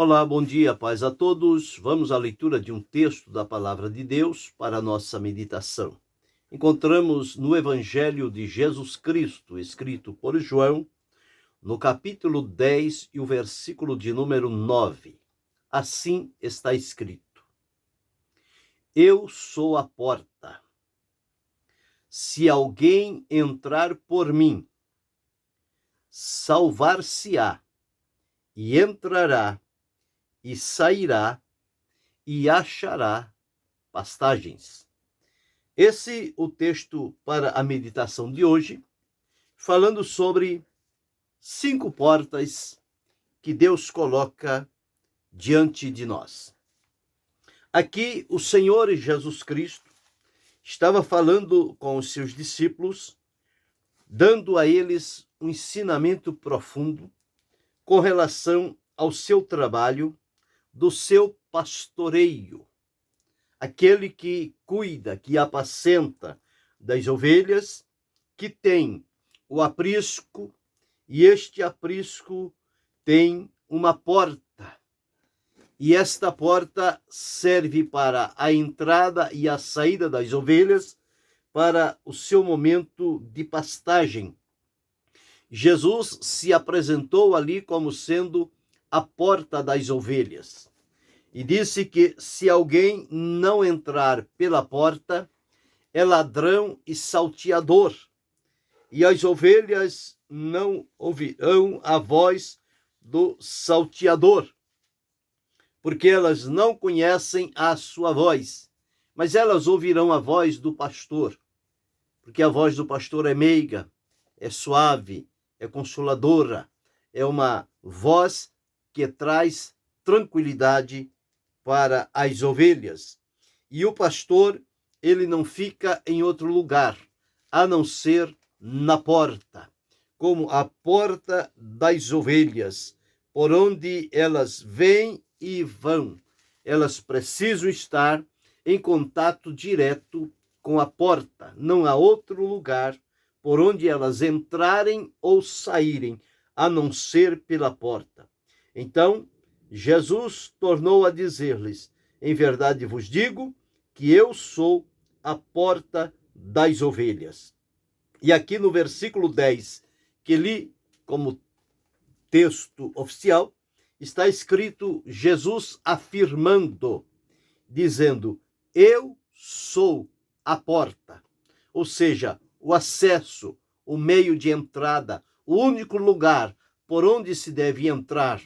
Olá, bom dia, paz a todos. Vamos à leitura de um texto da Palavra de Deus para a nossa meditação. Encontramos no Evangelho de Jesus Cristo, escrito por João, no capítulo 10 e o versículo de número 9. Assim está escrito: Eu sou a porta. Se alguém entrar por mim, salvar-se-á, e entrará e sairá e achará pastagens. Esse é o texto para a meditação de hoje, falando sobre 5 portas que Deus coloca diante de nós. Aqui o Senhor Jesus Cristo estava falando com os seus discípulos, dando a eles um ensinamento profundo com relação ao seu trabalho, do seu pastoreio, aquele que cuida, que apacenta das ovelhas, que tem o aprisco, e este aprisco tem uma porta. E esta porta serve para a entrada e a saída das ovelhas, para o seu momento de pastagem. Jesus se apresentou ali como sendo a porta das ovelhas. E disse que se alguém não entrar pela porta, é ladrão e salteador. E as ovelhas não ouvirão a voz do salteador, porque elas não conhecem a sua voz, mas elas ouvirão a voz do pastor, porque a voz do pastor é meiga, é suave, é consoladora, é uma voz que traz tranquilidade para as ovelhas. E o pastor, ele não fica em outro lugar, a não ser na porta, como a porta das ovelhas, por onde elas vêm e vão. Elas precisam estar em contato direto com a porta. Não há outro lugar por onde elas entrarem ou saírem, a não ser pela porta. Então, Jesus tornou a dizer-lhes: em verdade vos digo que eu sou a porta das ovelhas. E aqui no versículo 10, que li como texto oficial, está escrito Jesus afirmando, dizendo: eu sou a porta. Ou seja, o acesso, o meio de entrada, o único lugar por onde se deve entrar,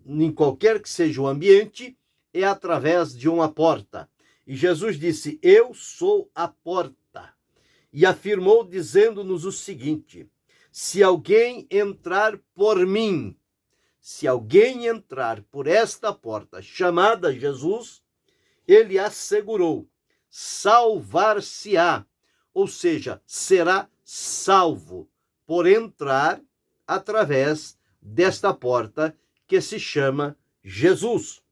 em qualquer que seja o ambiente, é através de uma porta. E Jesus disse: eu sou a porta. E afirmou dizendo-nos o seguinte: se alguém entrar por mim, se alguém entrar por esta porta chamada Jesus, ele assegurou, salvar-se-á, ou seja, será salvo por entrar através desta porta que se chama Jesus.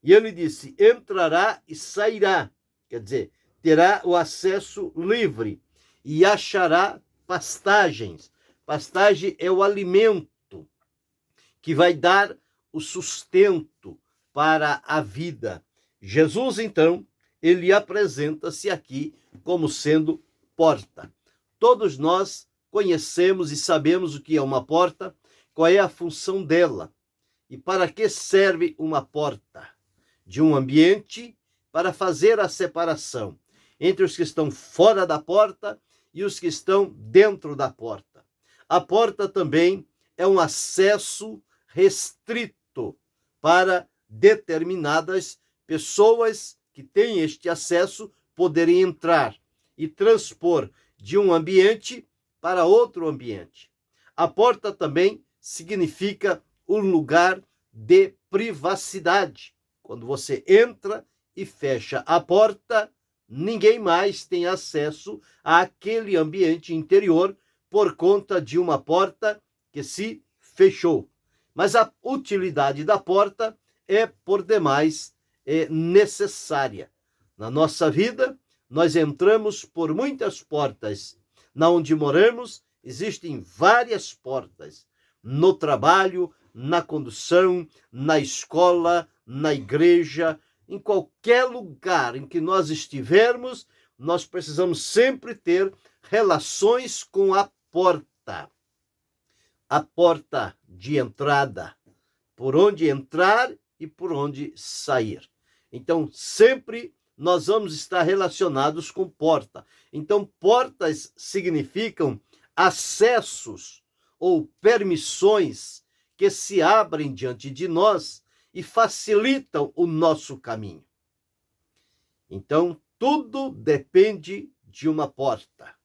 E ele disse: entrará e sairá, quer dizer, terá o acesso livre e achará pastagens. Pastagem é o alimento que vai dar o sustento para a vida. Jesus, então, ele apresenta-se aqui como sendo porta. Todos nós conhecemos e sabemos o que é uma porta, qual é a função dela. E para que serve uma porta? De um ambiente para fazer a separação entre os que estão fora da porta e os que estão dentro da porta. A porta também é um acesso restrito para determinadas pessoas que têm este acesso poderem entrar e transpor de um ambiente para outro ambiente. A porta também significa um lugar de privacidade. Quando você entra e fecha a porta, ninguém mais tem acesso àquele ambiente interior por conta de uma porta que se fechou. Mas a utilidade da porta é, por demais, necessária. Na nossa vida, nós entramos por muitas portas. Na onde moramos, existem várias portas. No trabalho, na condução, na escola, na igreja, em qualquer lugar em que nós estivermos, nós precisamos sempre ter relações com a porta de entrada, por onde entrar e por onde sair. Então, sempre nós vamos estar relacionados com porta. Então, portas significam acessos ou permissões que se abrem diante de nós e facilitam o nosso caminho. Então, tudo depende de uma porta.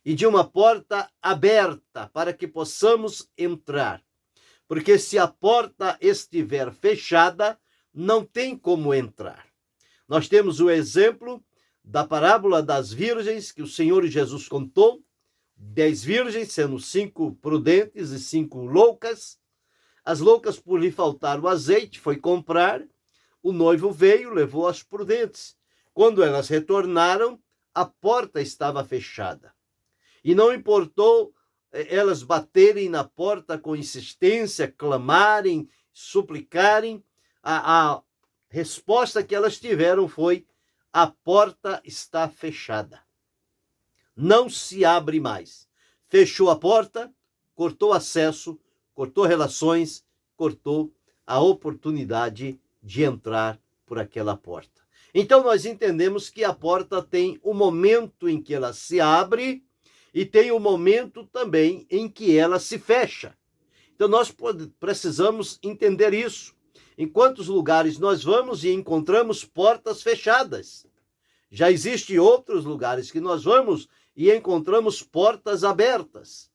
E de uma porta aberta para que possamos entrar. Porque se a porta estiver fechada, não tem como entrar. Nós temos o exemplo da parábola das virgens que o Senhor Jesus contou, 10 virgens, sendo 5 prudentes e 5 loucas. As loucas, por lhe faltar o azeite, foi comprar, o noivo veio, levou as prudentes. Quando elas retornaram, a porta estava fechada. E não importou elas baterem na porta com insistência, clamarem, suplicarem, a resposta que elas tiveram foi: a porta está fechada. Não se abre mais. Fechou a porta, cortou acesso, cortou relações, cortou a oportunidade de entrar por aquela porta. Então nós entendemos que a porta tem o momento em que ela se abre e tem o momento também em que ela se fecha. Então nós precisamos entender isso. Em quantos lugares nós vamos e encontramos portas fechadas? Já existem outros lugares que nós vamos e encontramos portas abertas.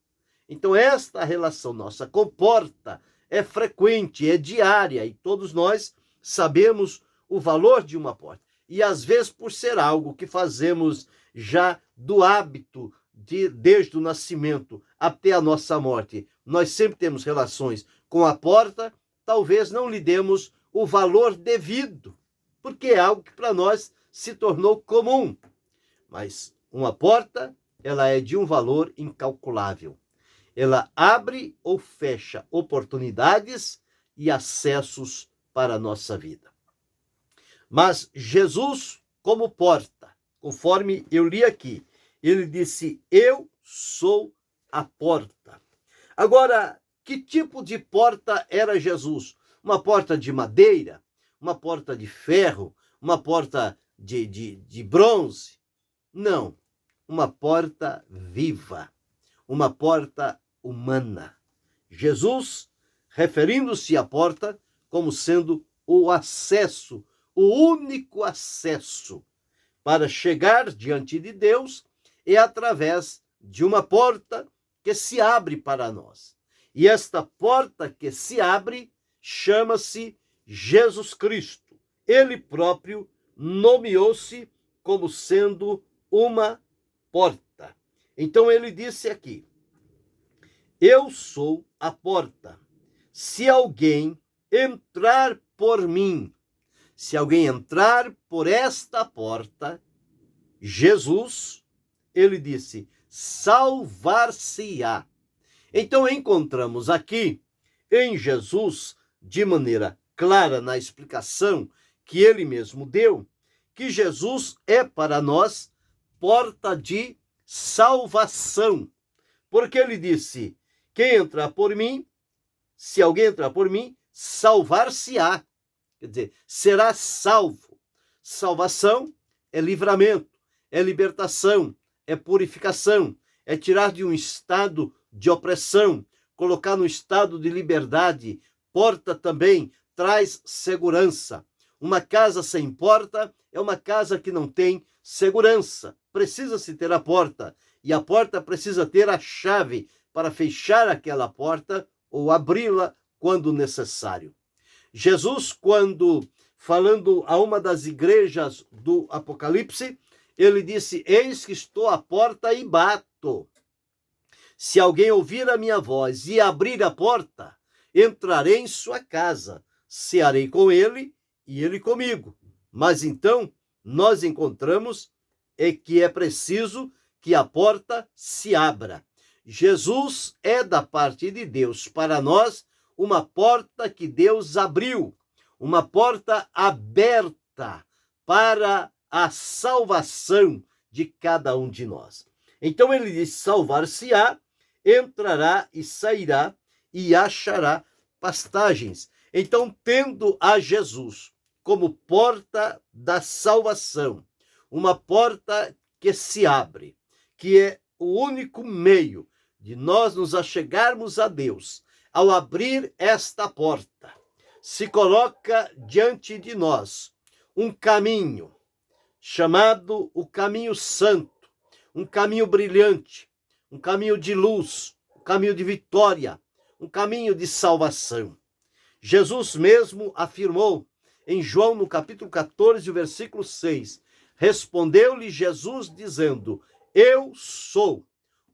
Então esta relação nossa com porta é frequente, é diária, e todos nós sabemos o valor de uma porta. E às vezes, por ser algo que fazemos já do hábito, desde o nascimento até a nossa morte, nós sempre temos relações com a porta, talvez não lhe demos o valor devido, porque é algo que para nós se tornou comum. Mas uma porta, ela é de um valor incalculável. Ela abre ou fecha oportunidades e acessos para a nossa vida. Mas Jesus, como porta, conforme eu li aqui, ele disse: eu sou a porta. Agora, que tipo de porta era Jesus? Uma porta de madeira? Uma porta de ferro? Uma porta de bronze? Não, uma porta viva, uma porta humana. Jesus, referindo-se à porta como sendo o acesso, o único acesso para chegar diante de Deus, é através de uma porta que se abre para nós. E esta porta que se abre chama-se Jesus Cristo. Ele próprio nomeou-se como sendo uma porta. Então ele disse aqui: eu sou a porta. Se alguém entrar por mim, se alguém entrar por esta porta, Jesus, ele disse, salvar-se-á. Então encontramos aqui em Jesus, de maneira clara na explicação que ele mesmo deu, que Jesus é para nós porta de salvação. Porque ele disse: quem entrar por mim, se alguém entrar por mim, salvar-se-á. Quer dizer, será salvo. Salvação é livramento, é libertação, é purificação, é tirar de um estado de opressão, colocar no estado de liberdade. Porta também traz segurança. Uma casa sem porta é uma casa que não tem segurança. Precisa-se ter a porta, e a porta precisa ter a chave para fechar aquela porta ou abri-la quando necessário. Jesus, quando falando a uma das igrejas do Apocalipse, ele disse: eis que estou à porta e bato. Se alguém ouvir a minha voz e abrir a porta, entrarei em sua casa, cearei com ele e ele comigo. Mas então nós encontramos que é preciso que a porta se abra. Jesus é da parte de Deus para nós uma porta que Deus abriu, uma porta aberta para a salvação de cada um de nós. Então ele diz: salvar-se-á, entrará e sairá e achará pastagens. Então, tendo a Jesus como porta da salvação, uma porta que se abre, que é o único meio de nós nos achegarmos a Deus, ao abrir esta porta, se coloca diante de nós um caminho chamado o caminho santo, um caminho brilhante, um caminho de luz, um caminho de vitória, um caminho de salvação. Jesus mesmo afirmou em João, no capítulo 14, versículo 6, respondeu-lhe Jesus dizendo: eu sou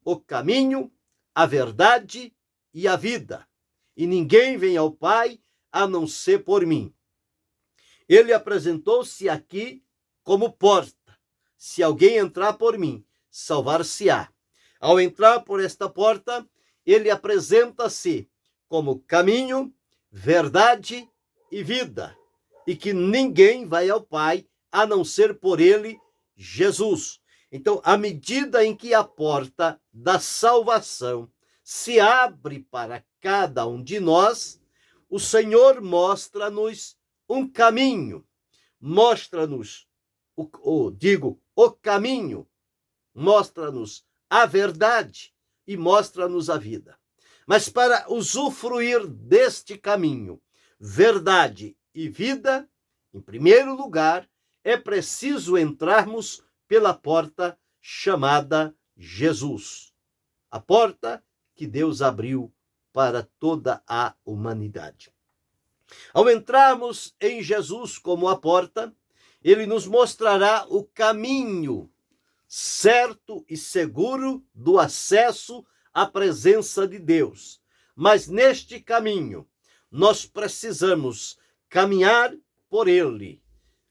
o caminho, a verdade e a vida, e ninguém vem ao Pai a não ser por mim. Ele apresentou-se aqui como porta. Se alguém entrar por mim, salvar-se-á. Ao entrar por esta porta, ele apresenta-se como caminho, verdade e vida, e que ninguém vai ao Pai a não ser por ele, Jesus. Então, à medida em que a porta da salvação se abre para cada um de nós, o Senhor mostra-nos um caminho, mostra-nos o caminho, mostra-nos a verdade e mostra-nos a vida. Mas para usufruir deste caminho, verdade e vida, em primeiro lugar, é preciso entrarmos pela porta chamada Jesus. A porta que Deus abriu para toda a humanidade. Ao entrarmos em Jesus como a porta, ele nos mostrará o caminho certo e seguro do acesso à presença de Deus. Mas neste caminho, nós precisamos caminhar por ele,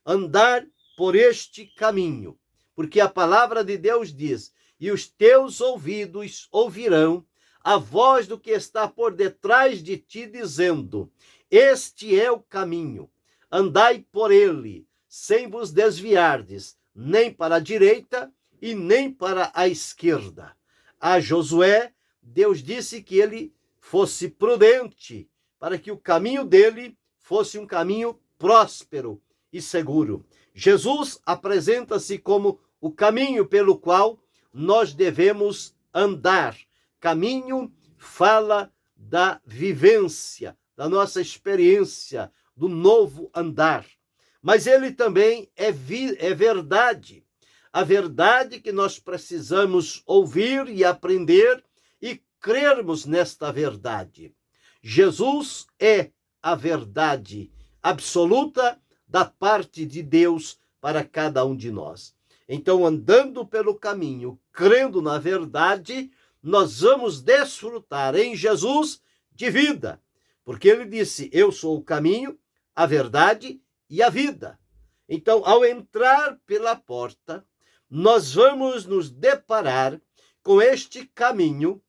andar por este caminho, porque a palavra de Deus diz: e os teus ouvidos ouvirão a voz do que está por detrás de ti, dizendo: este é o caminho, andai por ele, sem vos desviardes, nem para a direita e nem para a esquerda. A Josué, Deus disse que ele fosse prudente, para que o caminho dele fosse um caminho próspero e seguro. Jesus apresenta-se como o caminho pelo qual nós devemos andar. Caminho fala da vivência, da nossa experiência, do novo andar. Mas ele também é verdade. A verdade que nós precisamos ouvir e aprender e crermos nesta verdade. Jesus é a verdade absoluta da parte de Deus para cada um de nós. Então, andando pelo caminho, crendo na verdade, nós vamos desfrutar em Jesus de vida. Porque ele disse: eu sou o caminho, a verdade e a vida. Então, ao entrar pela porta, nós vamos nos deparar com este caminho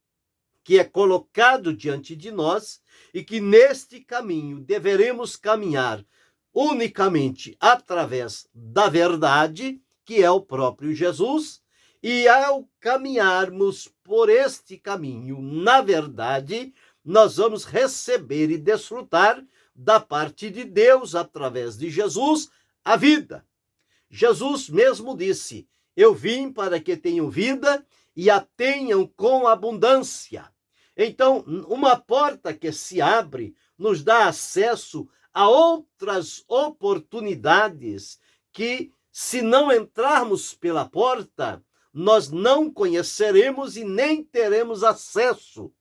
que é colocado diante de nós e que neste caminho deveremos caminhar unicamente através da verdade, que é o próprio Jesus, e ao caminharmos por este caminho, na verdade, nós vamos receber e desfrutar da parte de Deus, através de Jesus, a vida. Jesus mesmo disse: eu vim para que tenham vida e a tenham com abundância. Então, uma porta que se abre nos dá acesso a outras oportunidades que, se não entrarmos pela porta, nós não conheceremos e nem teremos acesso.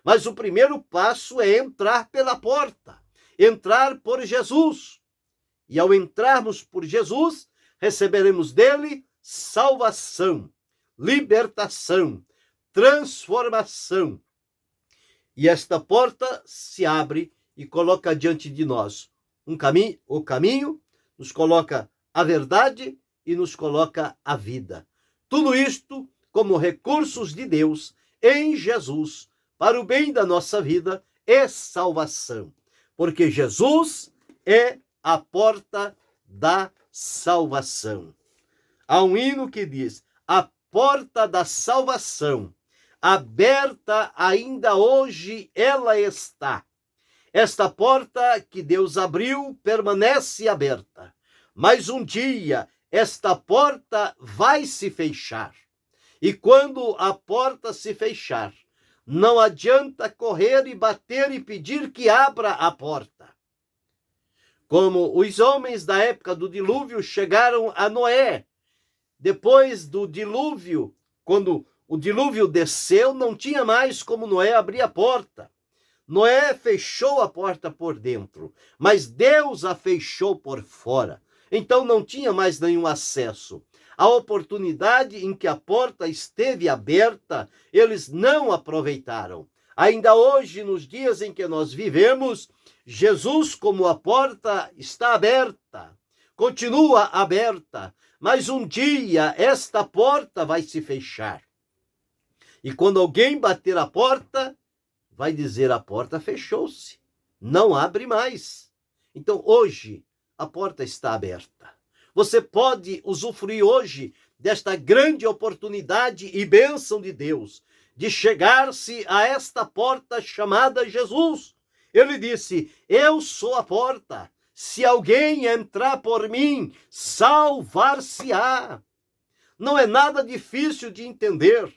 Mas o primeiro passo é entrar pela porta, entrar por Jesus. E ao entrarmos por Jesus, receberemos dele salvação, libertação, transformação. E esta porta se abre e coloca diante de nós o caminho, nos coloca a verdade e nos coloca a vida. Tudo isto como recursos de Deus em Jesus, para o bem da nossa vida e salvação, porque Jesus é a porta da salvação. Há um hino que diz: a porta da salvação, aberta ainda hoje ela está. Esta porta que Deus abriu permanece aberta, mas um dia esta porta vai se fechar. E quando a porta se fechar, não adianta correr e bater e pedir que abra a porta. Como os homens da época do dilúvio chegaram a Noé, depois do dilúvio, quando o dilúvio desceu, não tinha mais como Noé abrir a porta. Noé fechou a porta por dentro, mas Deus a fechou por fora. Então não tinha mais nenhum acesso. A oportunidade em que a porta esteve aberta, eles não aproveitaram. Ainda hoje, nos dias em que nós vivemos, Jesus, como a porta, está aberta, continua aberta, mas um dia esta porta vai se fechar. E quando alguém bater a porta, vai dizer: a porta fechou-se, não abre mais. Então hoje a porta está aberta. Você pode usufruir hoje desta grande oportunidade e bênção de Deus, de chegar-se a esta porta chamada Jesus. Ele disse: eu sou a porta, se alguém entrar por mim, salvar-se-á. Não é nada difícil de entender.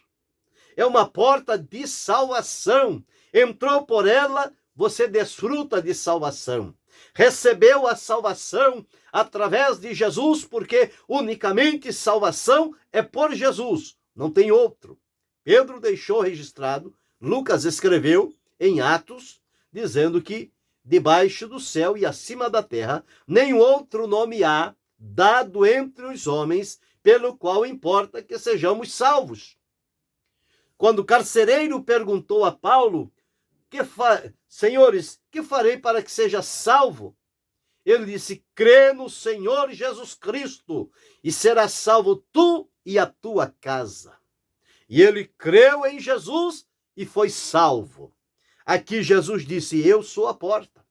É uma porta de salvação. Entrou por ela, você desfruta de salvação. Recebeu a salvação através de Jesus, porque unicamente salvação é por Jesus, não tem outro. Pedro deixou registrado, Lucas escreveu em Atos, dizendo que debaixo do céu e acima da terra, nenhum outro nome há dado entre os homens, pelo qual importa que sejamos salvos. Quando o carcereiro perguntou a Paulo: senhores, que farei para que seja salvo? Ele disse: crê no Senhor Jesus Cristo e serás salvo tu e a tua casa. E ele creu em Jesus e foi salvo. Aqui Jesus disse: eu sou a porta.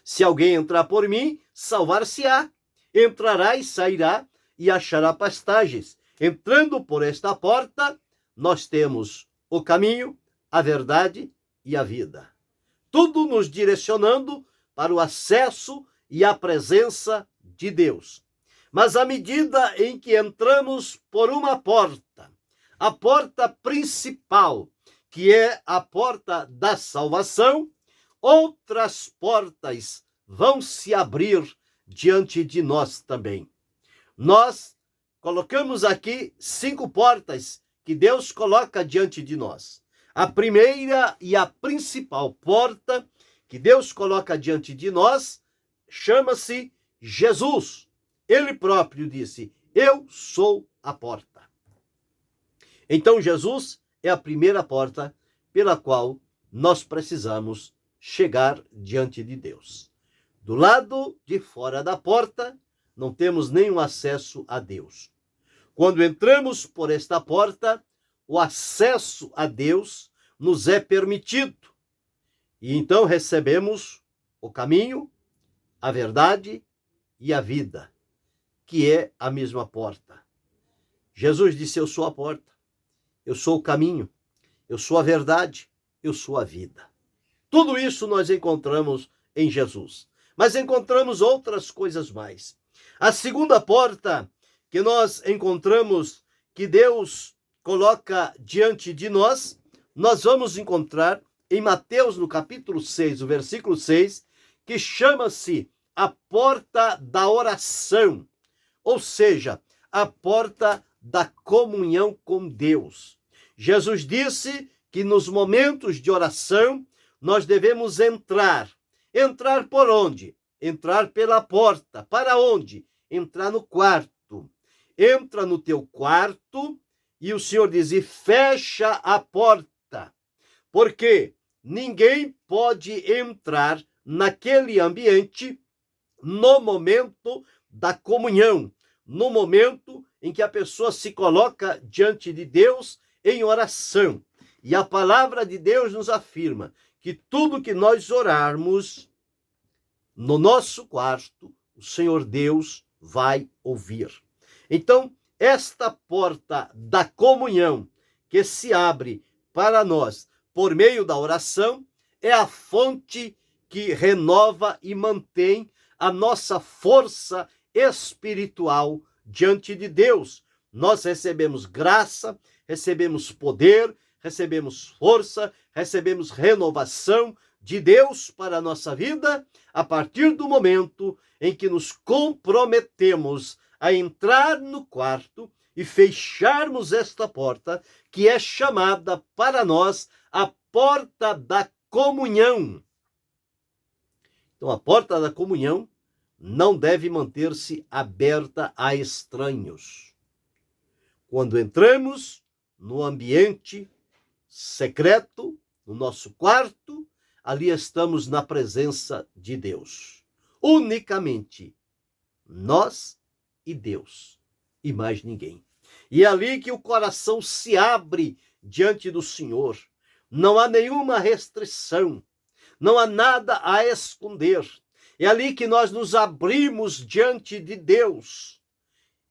Se alguém entrar por mim, salvar-se-á. Entrará e sairá e achará pastagens. Entrando por esta porta, nós temos o caminho, a verdade e a vida. Tudo nos direcionando para o acesso e a presença de Deus. Mas à medida em que entramos por uma porta, a porta principal, que é a porta da salvação, outras portas vão se abrir diante de nós também. Nós colocamos aqui 5 portas que Deus coloca diante de nós. A primeira e a principal porta que Deus coloca diante de nós chama-se Jesus. Ele próprio disse: eu sou a porta. Então Jesus é a primeira porta pela qual nós precisamos chegar diante de Deus. Do lado de fora da porta, não temos nenhum acesso a Deus. Quando entramos por esta porta, o acesso a Deus nos é permitido. E então recebemos o caminho, a verdade e a vida, que é a mesma porta. Jesus disse: eu sou a porta, eu sou o caminho, eu sou a verdade, eu sou a vida. Tudo isso nós encontramos em Jesus. Mas encontramos outras coisas mais. A segunda porta que nós encontramos, que Deus coloca diante de nós, nós vamos encontrar em Mateus, no capítulo 6, o versículo 6, que chama-se a porta da oração, ou seja, a porta da comunhão com Deus. Jesus disse que nos momentos de oração nós devemos entrar. Entrar por onde? Entrar pela porta. Para onde? Entrar no quarto. Entra no teu quarto e o Senhor diz: e fecha a porta. Porque ninguém pode entrar naquele ambiente no momento da comunhão, no momento em que a pessoa se coloca diante de Deus em oração. E a palavra de Deus nos afirma que tudo que nós orarmos no nosso quarto, o Senhor Deus vai ouvir. Então, esta porta da comunhão que se abre para nós por meio da oração é a fonte que renova e mantém a nossa força espiritual diante de Deus. Nós recebemos graça, recebemos poder, recebemos força, recebemos renovação de Deus para a nossa vida a partir do momento em que nos comprometemos a entrar no quarto e fecharmos esta porta, que é chamada para nós a porta da comunhão. Então, a porta da comunhão não deve manter-se aberta a estranhos. Quando entramos no ambiente secreto, no nosso quarto, ali estamos na presença de Deus. Unicamente nós e Deus, e mais ninguém. E é ali que o coração se abre diante do Senhor. Não há nenhuma restrição, não há nada a esconder. É ali que nós nos abrimos diante de Deus.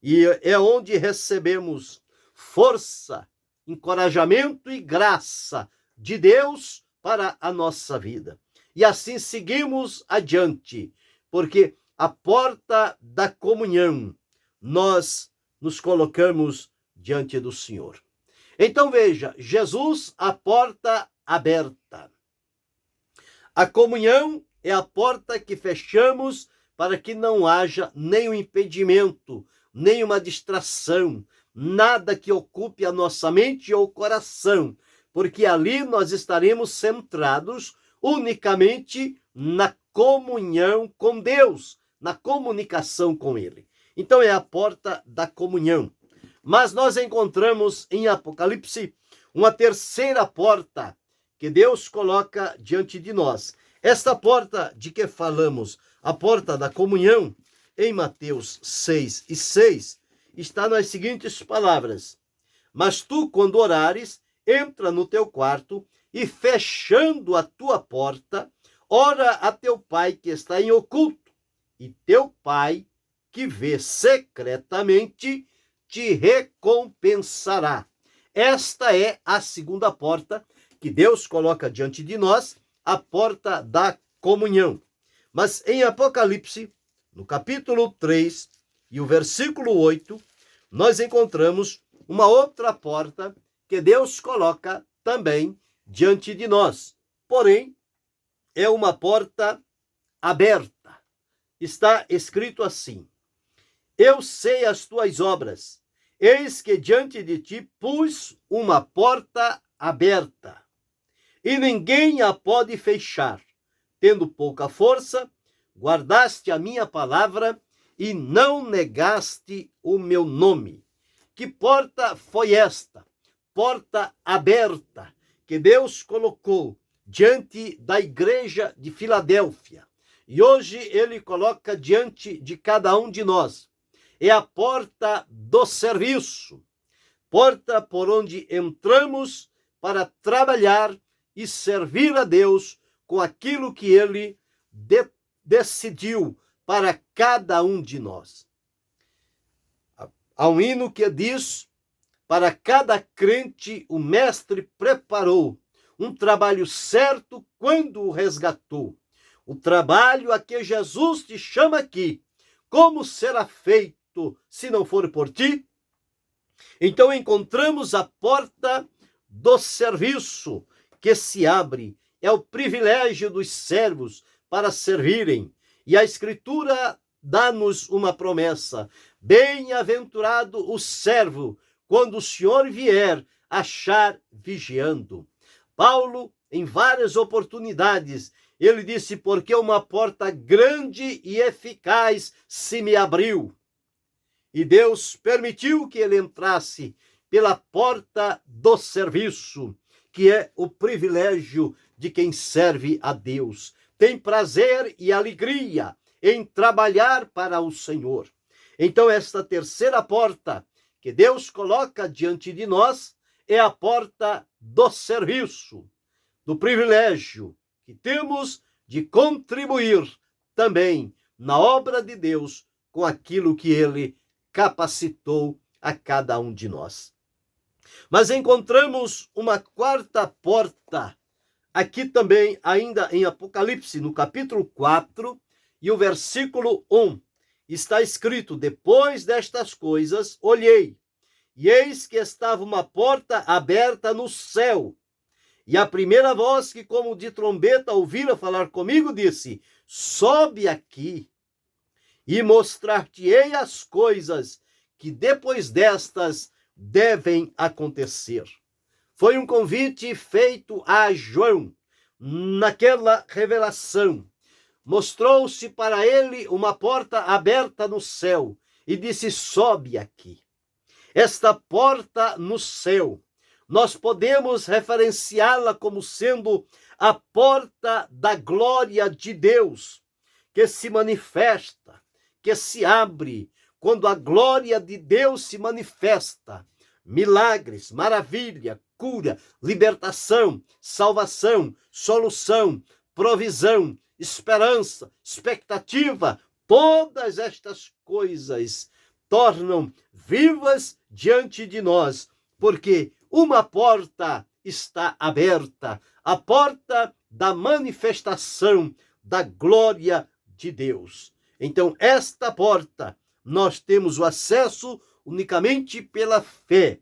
E é onde recebemos força, encorajamento e graça de Deus para a nossa vida. E assim seguimos adiante, porque a porta da comunhão, nós nos colocamos diante do Senhor. Então veja, Jesus, a porta aberta. A comunhão é a porta que fechamos para que não haja nenhum impedimento, nenhuma distração, nada que ocupe a nossa mente ou coração, porque ali nós estaremos centrados unicamente na comunhão com Deus, na comunicação com Ele. Então é a porta da comunhão. Mas nós encontramos em Apocalipse uma terceira porta que Deus coloca diante de nós. Esta porta de que falamos, a porta da comunhão, em Mateus 6:6, está nas seguintes palavras: mas tu, quando orares, entra no teu quarto e, fechando a tua porta, ora a teu pai que está em oculto, e teu pai que vê secretamente te recompensará. Esta é a segunda porta que Deus coloca diante de nós, a porta da comunhão. Mas em Apocalipse, no capítulo 3 e o versículo 8, nós encontramos uma outra porta que Deus coloca também diante de nós. Porém, é uma porta aberta. Está escrito assim: eu sei as tuas obras, eis que diante de ti pus uma porta aberta, e ninguém a pode fechar. Tendo pouca força, guardaste a minha palavra e não negaste o meu nome. Que porta foi esta? Porta aberta que Deus colocou diante da igreja de Filadélfia. E hoje ele coloca diante de cada um de nós. É a porta do serviço. Porta por onde entramos para trabalhar e servir a Deus com aquilo que ele decidiu para cada um de nós. Há um hino que diz: para cada crente o mestre preparou um trabalho certo quando o resgatou. O trabalho a que Jesus te chama aqui, como será feito se não for por ti? Então encontramos a porta do serviço que se abre. É o privilégio dos servos para servirem. E a Escritura dá-nos uma promessa: bem-aventurado o servo, quando o Senhor vier achar vigiando. Paulo, em várias oportunidades, ele disse: porque uma porta grande e eficaz se me abriu. E Deus permitiu que ele entrasse pela porta do serviço, que é o privilégio de quem serve a Deus. Tem prazer e alegria em trabalhar para o Senhor. Então, esta terceira porta que Deus coloca diante de nós é a porta do serviço, do privilégio que temos de contribuir também na obra de Deus com aquilo que ele capacitou a cada um de nós. Mas encontramos uma quarta porta, aqui também, ainda em Apocalipse, no capítulo 4, e o versículo 1. Está escrito: depois destas coisas, olhei, e eis que estava uma porta aberta no céu. E a primeira voz que, como de trombeta, ouvira falar comigo, disse: sobe aqui, e mostrar-te-ei as coisas que depois destas devem acontecer. Foi um convite feito a João naquela revelação. Mostrou-se para ele uma porta aberta no céu e disse: sobe aqui. Esta porta no céu, nós podemos referenciá-la como sendo a porta da glória de Deus, que se manifesta, que se abre quando a glória de Deus se manifesta. Milagres, maravilha, cura, libertação, salvação, solução, provisão, esperança, expectativa, todas estas coisas tornam vivas diante de nós, porque uma porta está aberta, a porta da manifestação da glória de Deus. Então, esta porta, nós temos o acesso unicamente pela fé,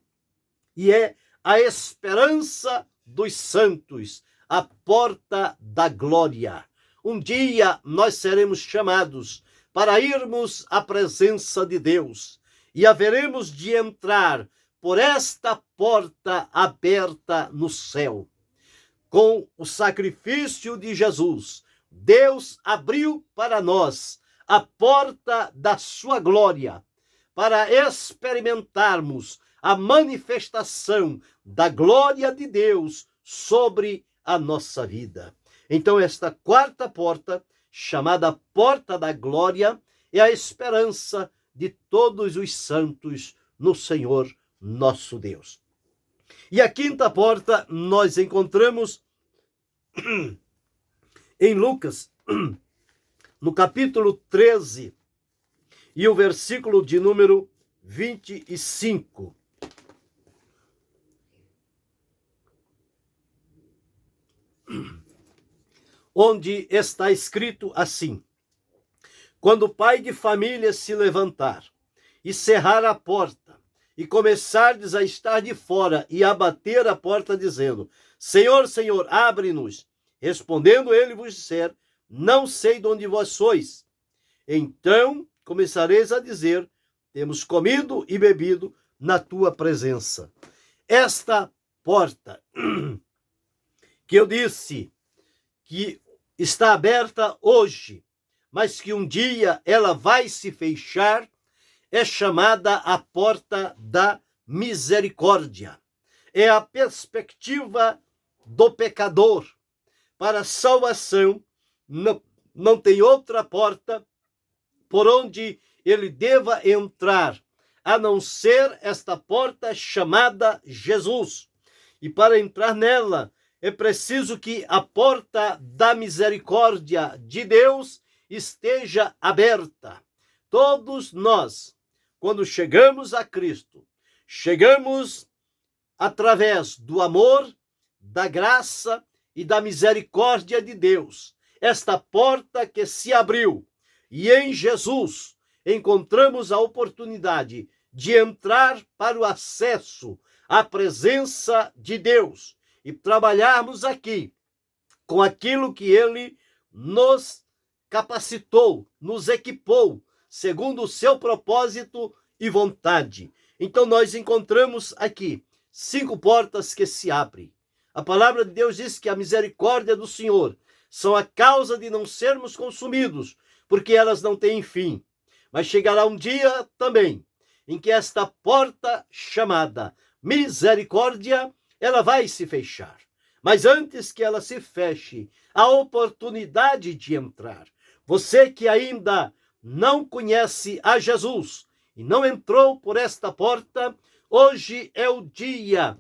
e é a esperança dos santos, a porta da glória. Um dia nós seremos chamados para irmos à presença de Deus e haveremos de entrar por esta porta aberta no céu. Com o sacrifício de Jesus, Deus abriu para nós a porta da sua glória, para experimentarmos a manifestação da glória de Deus sobre a nossa vida. Então, esta quarta porta, chamada Porta da Glória, é a esperança de todos os santos no Senhor nosso Deus. E a quinta porta nós encontramos em Lucas, no capítulo 13, e o versículo de número 25. Onde está escrito assim: quando o pai de família se levantar e cerrar a porta, e começardes a estar de fora e a bater a porta, dizendo: Senhor, Senhor, abre-nos. Respondendo ele vos disser: não sei de onde vós sois. Então começareis a dizer: temos comido e bebido na tua presença. Esta porta que eu disse que está aberta hoje, mas que um dia ela vai se fechar, é chamada a porta da misericórdia. É a perspectiva do pecador para a salvação. Não tem outra porta por onde ele deva entrar, a não ser esta porta chamada Jesus. E para entrar nela, é preciso que a porta da misericórdia de Deus esteja aberta. Todos nós, quando chegamos a Cristo, chegamos através do amor, da graça e da misericórdia de Deus. Esta porta que se abriu, e em Jesus encontramos a oportunidade de entrar para o acesso à presença de Deus e trabalharmos aqui com aquilo que ele nos capacitou, nos equipou, segundo o seu propósito e vontade. Então nós encontramos aqui 5 portas que se abrem. A palavra de Deus diz que a misericórdia do Senhor são a causa de não sermos consumidos, porque elas não têm fim. Mas chegará um dia também em que esta porta chamada misericórdia, ela vai se fechar. Mas antes que ela se feche, a oportunidade de entrar. Você que ainda não conhece a Jesus e não entrou por esta porta, hoje é o dia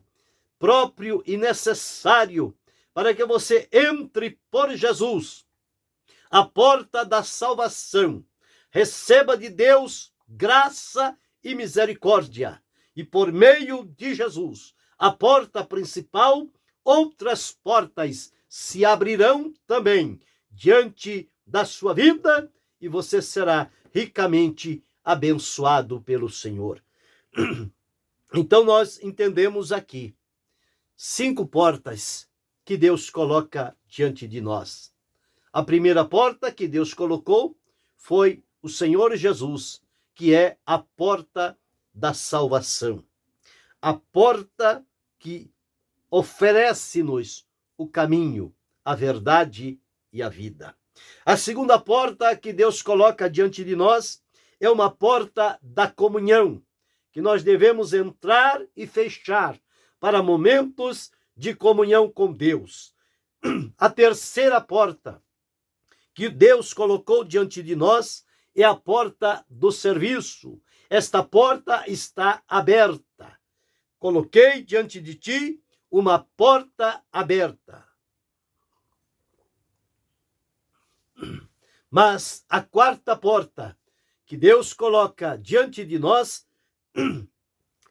próprio e necessário para que você entre por Jesus, a porta da salvação, receba de Deus graça e misericórdia, e por meio de Jesus, a porta principal, outras portas se abrirão também diante da sua vida e você será ricamente abençoado pelo Senhor. Então nós entendemos aqui 5 portas que Deus coloca diante de nós. A primeira porta que Deus colocou foi o Senhor Jesus, que é a porta da salvação. A porta que oferece-nos o caminho, a verdade e a vida. A segunda porta que Deus coloca diante de nós é uma porta da comunhão, que nós devemos entrar e fechar para momentos de comunhão com Deus. A terceira porta que Deus colocou diante de nós é a porta do serviço. Esta porta está aberta. Coloquei diante de ti uma porta aberta. Mas a quarta porta que Deus coloca diante de nós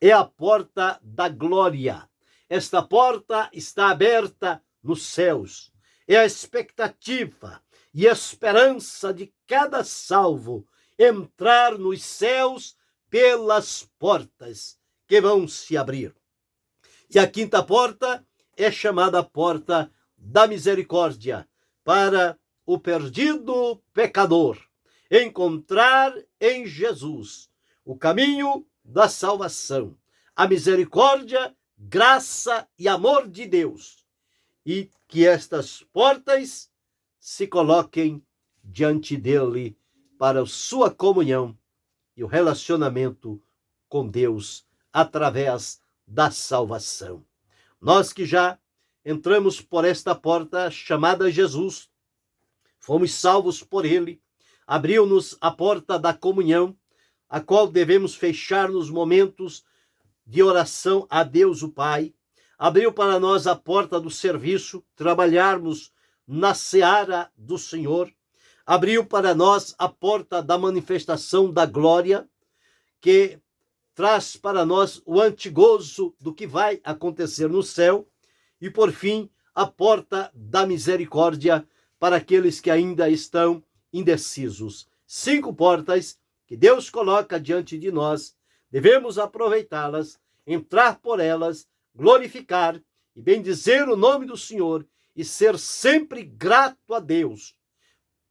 é a porta da glória. Esta porta está aberta nos céus. É a expectativa e esperança de cada salvo entrar nos céus pelas portas que vão se abrir. E a quinta porta é chamada porta da misericórdia, para o perdido pecador encontrar em Jesus o caminho da salvação, a misericórdia, graça e amor de Deus, e que estas portas se coloquem diante dele para a sua comunhão e o relacionamento com Deus através da salvação. Nós que já entramos por esta porta chamada Jesus, fomos salvos por ele, abriu-nos a porta da comunhão, a qual devemos fechar nos momentos de oração a Deus o Pai. Abriu para nós a porta do serviço, trabalharmos na seara do Senhor. Abriu para nós a porta da manifestação da glória, que traz para nós o antigozo do que vai acontecer no céu. E, por fim, a porta da misericórdia para aqueles que ainda estão indecisos. 5 portas que Deus coloca diante de nós. Devemos aproveitá-las, entrar por elas, glorificar e bendizer o nome do Senhor e ser sempre grato a Deus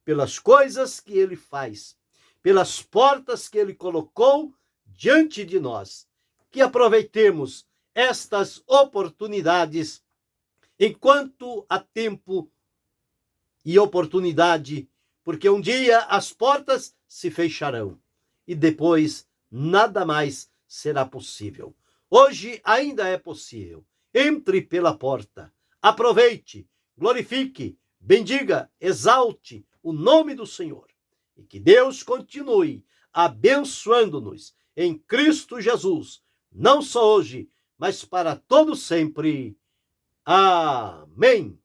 pelas coisas que Ele faz, pelas portas que Ele colocou diante de nós. Que aproveitemos estas oportunidades enquanto há tempo e oportunidade, porque um dia as portas se fecharão e depois nada mais será possível. Hoje ainda é possível. Entre pela porta, aproveite, glorifique, bendiga, exalte o nome do Senhor. E que Deus continue abençoando-nos em Cristo Jesus, não só hoje, mas para todo sempre. Amém.